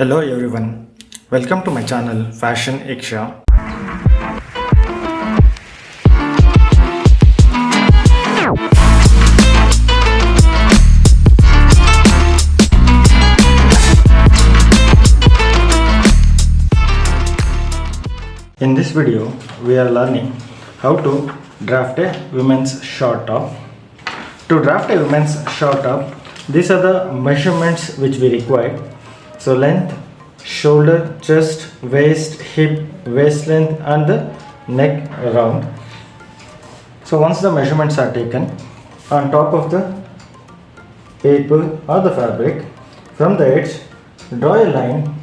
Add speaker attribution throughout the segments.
Speaker 1: Hello everyone, welcome to my channel Fashion Iksha. In this video, we are learning how to draft a women's short top. To draft a women's short top, these are the measurements which we require. So length, shoulder, chest, waist, hip, waist length and the neck round. So once the measurements are taken, on top of the paper or the fabric, from the edge, draw a line,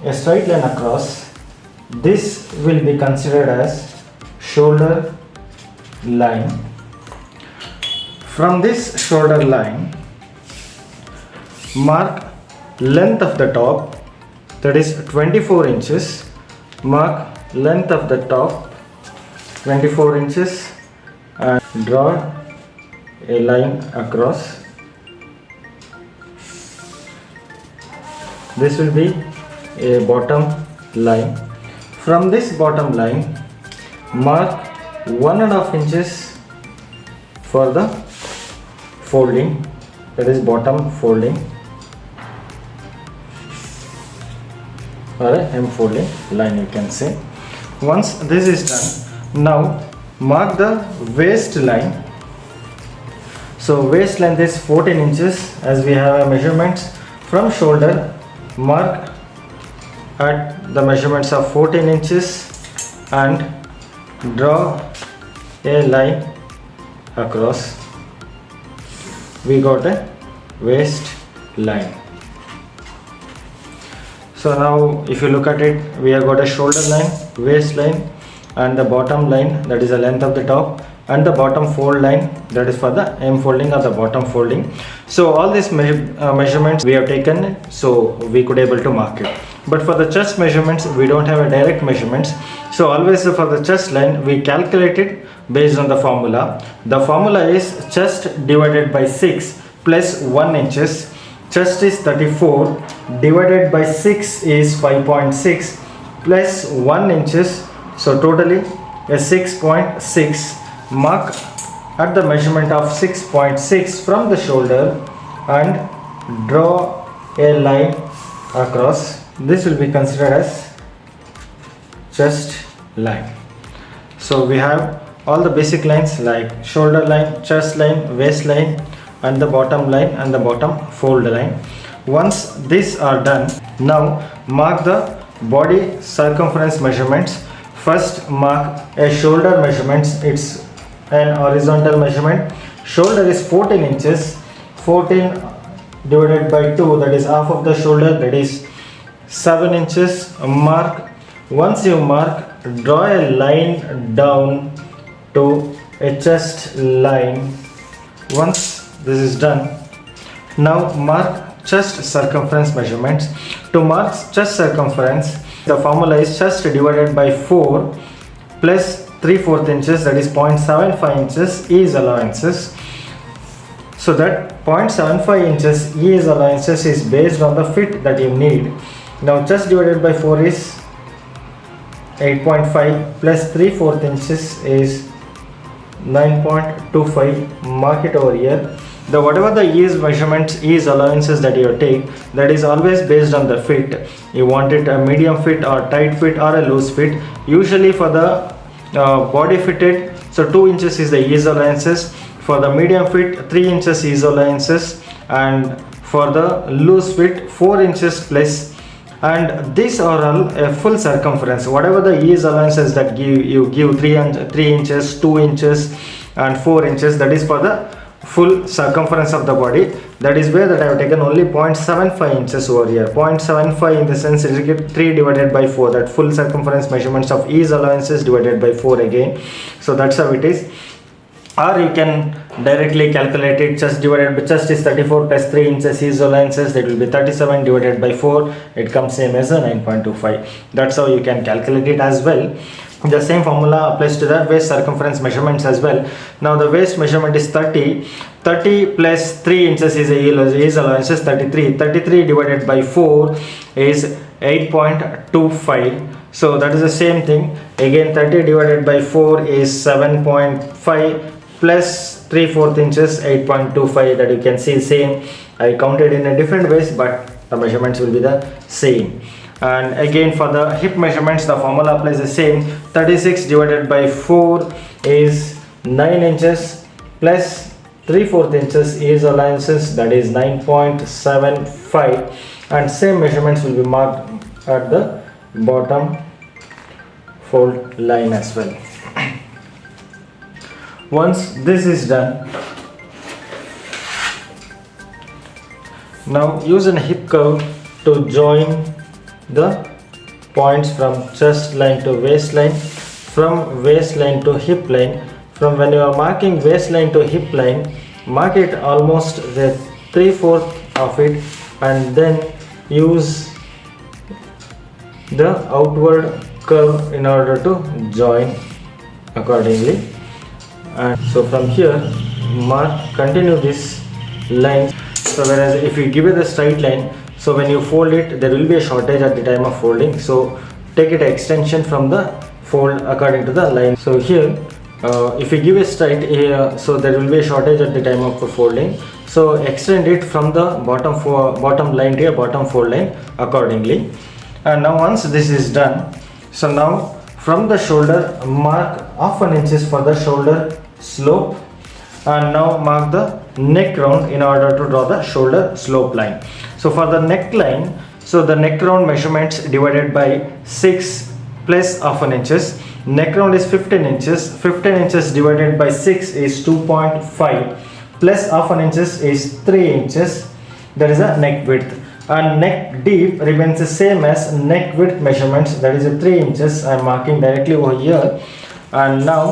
Speaker 1: a straight line across. This will be considered as shoulder line. From this shoulder line, mark length of the top, that is 24 inches. Mark length of the top 24 inches and draw a line across. This will be a bottom line. From this bottom line, mark 1.5 inches for the folding, that is bottom folding or a hem folding line, you can say. Once this is done, now mark the waist line. So waist length is 14 inches as we have a measurements from shoulder. Mark at the measurements of 14 inches and draw a line across. We got a waist line. So now if you look at it, we have got a shoulder line, waist line and the bottom line, that is the length of the top, and the bottom fold line, that is for the hem folding or the bottom folding. So all these measurements we have taken, so we could able to mark it. But for the chest measurements, we don't have a direct measurements. So always for the chest line, we calculate it based on the formula. The formula is chest divided by 6 plus 1 inches. Chest is 34 divided by 6 is 5.6 plus 1 inches. So totally a 6.6. Mark at the measurement of 6.6 from the shoulder and draw a line across. This will be considered as chest line. So we have all the basic lines like shoulder line, chest line, waist line and the bottom line and the bottom fold line. Once these are done, now mark the body circumference measurements. First mark a shoulder measurements. It's an horizontal measurement. Shoulder is 14 inches. 14 divided by 2, that is half of the shoulder, that is 7 inches. Mark. Once you mark, draw a line down to a chest line. Once this is done, now mark chest circumference measurements. To mark chest circumference, the formula is chest divided by 4 plus 3/4 inches, that is 0.75 inches is allowances. So that 0.75 inches is allowances is based on the fit that you need. Now chest divided by 4 is 8.5 plus 3/4 inches is 9.25. Mark it over here. The whatever the ease measurements, ease allowances that you take, that is always based on the fit. You want it a medium fit or tight fit or a loose fit. Usually for the body fitted, so 2 inches is the ease allowances. For the medium fit, 3 inches ease allowances, and for the loose fit, 4 inches plus. And these are all a full circumference. Whatever the ease allowances that you give 3 inches, 2 inches and 4 inches, that is for the full circumference of the body. That is where that I have taken only 0.75 inches over here. 0.75 in the sense it is 3 divided by 4, that full circumference measurements of ease allowances divided by 4 again. So that's how it is. Or you can directly calculate it. Chest divided by chest is 34 plus 3 inches ease allowances, that will be 37 divided by 4. It comes same as a 9.25. That's how you can calculate it as well. The same formula applies to the waist circumference measurements as well. Now the waist measurement is 30 30 plus 3 inches is allowances 33. 33 divided by 4 is 8.25. So that is the same thing. Again 30 divided by 4 is 7.5 plus 3/4 inches 8.25. That you can see same. I counted in a different ways, but the measurements will be the same. And again for the hip measurements, the formula applies the same. 36 divided by 4 is 9 inches plus 3/4 inches is allowances, that is 9.75, and same measurements will be marked at the bottom fold line as well. Once this is done, now use a hip curve to join the points from chest line to waistline, from waistline to hip line. From when you are marking waistline to hip line, mark it almost the 3/4 of it, and then use the outward curve in order to join accordingly. And so from here, continue this line. So whereas if you give it a straight line, so when you fold it, there will be a shortage at the time of folding. So take it extension from the fold according to the line. So here, if you give a straight here, so there will be a shortage at the time of folding. So extend it from the bottom line to a bottom fold line accordingly. And now once this is done, so now from the shoulder, mark half an inches for the shoulder slope, and now mark the neck round in order to draw the shoulder slope line. So for the neckline, so the neck round measurements divided by 6 plus half an inches. Neck round is 15 inches. 15 inches divided by 6 is 2.5 plus half an inches is 3 inches. That is a neck width. And neck deep remains the same as neck width measurements, that is a 3 inches. I am marking directly over here. And now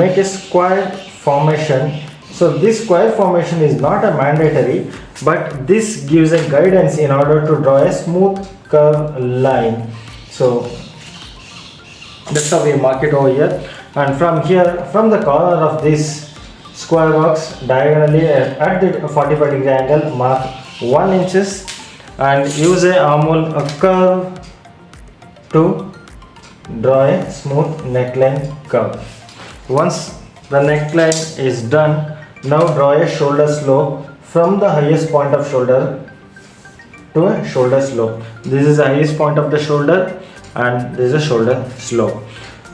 Speaker 1: make a square formation. So this square formation is not a mandatory, but this gives a guidance in order to draw a smooth curve line. So that's how we mark it over here. And from here, from the corner of this square box diagonally at the 45-degree angle, mark 1 inches and use a armhole curve to draw a smooth neckline curve. Once the neckline is done, now draw a shoulder slope from the highest point of shoulder to a shoulder slope. This is the highest point of the shoulder and this is a shoulder slope.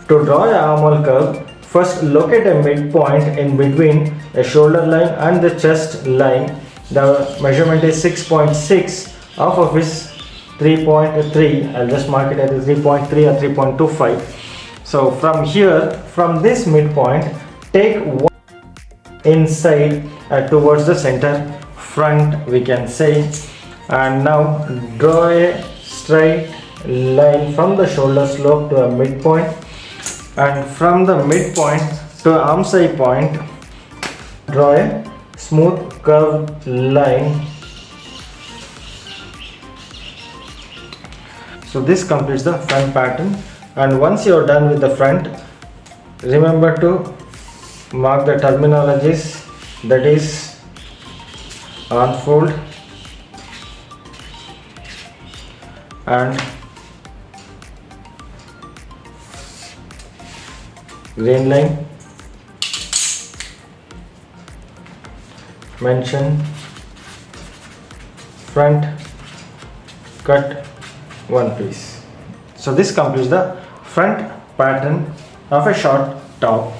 Speaker 1: To draw a armhole curve, first locate a midpoint in between a shoulder line and the chest line. The measurement is 6.6, off of which 3.3. I'll just mark it as 3.3 or 3.25. So from here, from this midpoint, take one inside towards the center front, we can say, and now draw a straight line from the shoulder slope to a midpoint, and from the midpoint to armscye point, draw a smooth curved line. So this completes the front pattern. And once you are done with the front, remember to mark the terminologies, that is unfold and grain line, mention, front, cut one piece. So this completes the front pattern of a short top.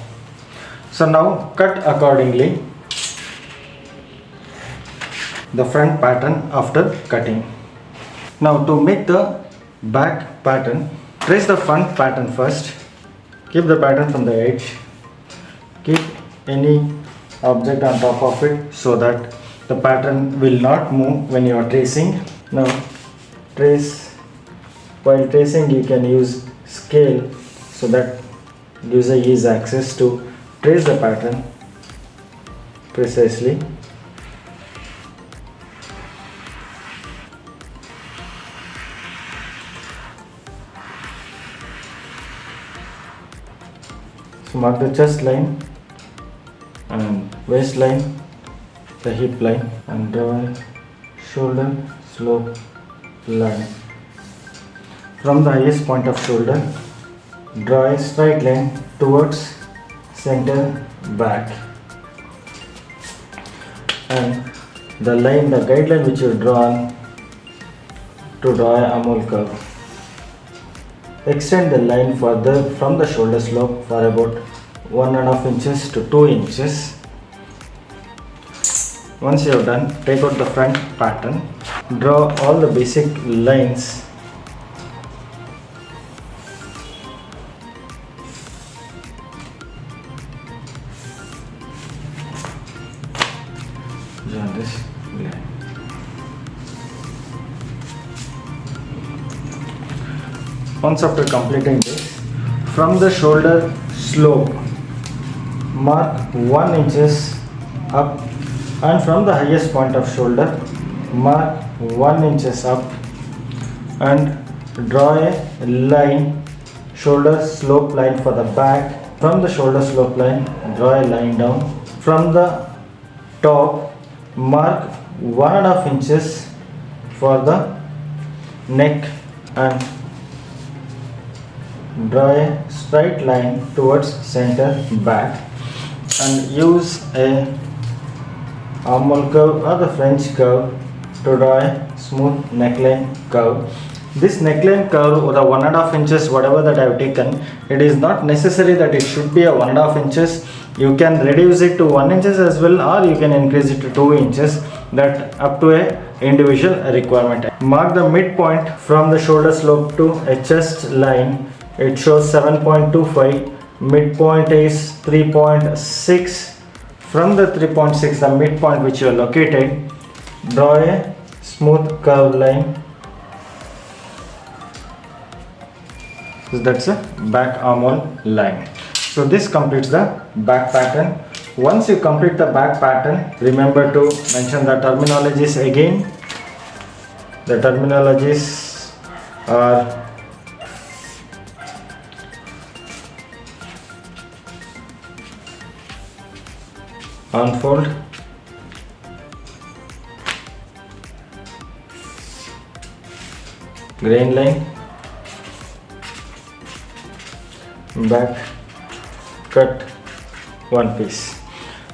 Speaker 1: So now cut accordingly the front pattern after cutting. Now to make the back pattern, trace the front pattern first. Keep the pattern from the edge. Keep any object on top of it so that the pattern will not move when you are tracing. Now trace. While tracing, you can use scale so that gives a ease access to trace the pattern precisely. So mark the chest line and waistline, the hip line, and draw a shoulder slope line. From the highest point of shoulder, draw a straight line towards center back, and the line, the guideline which you drawn to draw a armhole curve. Extend the line further from the shoulder slope for about 1.5 inches to 2 inches. Once you have done, take out the front pattern. Draw all the basic lines join this line. Once after completing this, from the shoulder slope, mark 1 inches up, and from the highest point of shoulder, mark 1 inches up, and draw a line, shoulder slope line for the back. From the shoulder slope line, draw a line down. From the top, mark 1.5 inches for the neck, and draw a straight line towards center back, and use a armhole curve or the French curve to draw a smooth neckline curve. This neckline curve, or the 1.5 inches, whatever that I have taken, it is not necessary that it should be a 1.5 inches. You can reduce it to 1 inches as well, or you can increase it to 2 inches, that up to a individual requirement. Mark the midpoint from the shoulder slope to a chest line. It shows 7.25, midpoint is 3.6. From the 3.6, the midpoint which you are located, draw a smooth curved line. So that's a back armhole line. So this completes the back pattern. Once you complete the back pattern, remember to mention the terminologies again. The terminologies are unfold, grain line, back cut, one piece.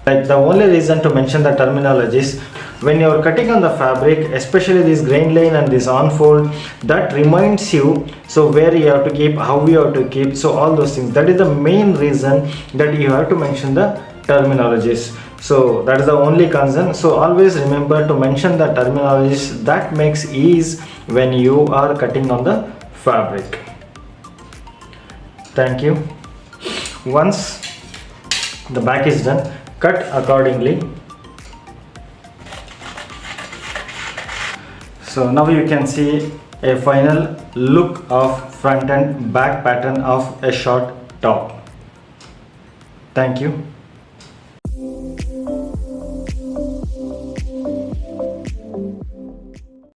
Speaker 1: Like, the only reason to mention the terminologies, when you are cutting on the fabric, especially this grain line and this unfold, that reminds you so where you have to keep, how you have to keep, so all those things. That is the main reason that you have to mention the terminologies. So that is the only concern. So always remember to mention the terminologies. That makes ease when you are cutting on the fabric. Thank you. Once the back is done, cut accordingly. So now you can see a final look of front and back pattern of a short top. Thank you.